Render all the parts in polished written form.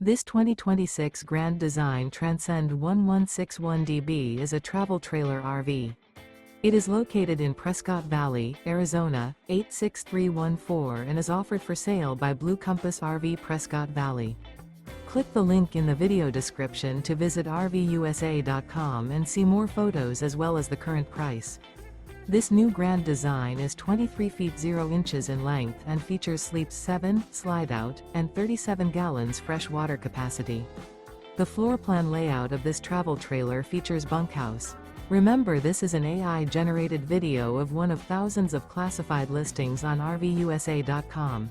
This 2026 Grand Design Transcend One 161DB is a travel trailer RV. It is located in Prescott Valley, Arizona, 86314 and is offered for sale by Blue Compass RV Prescott Valley. Click the link in the video description to visit RVUSA.com and see more photos as well as the current price. This new Grand Design is 23 feet 0 inches in length and features sleeps 7, Slideout, and 37 gallons fresh water capacity. The floor plan layout of this travel trailer features bunkhouse. Remember, this is an AI-generated video of one of thousands of classified listings on RVUSA.com.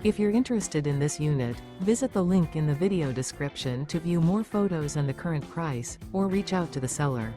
If you're interested in this unit, visit the link in the video description to view more photos and the current price, or reach out to the seller.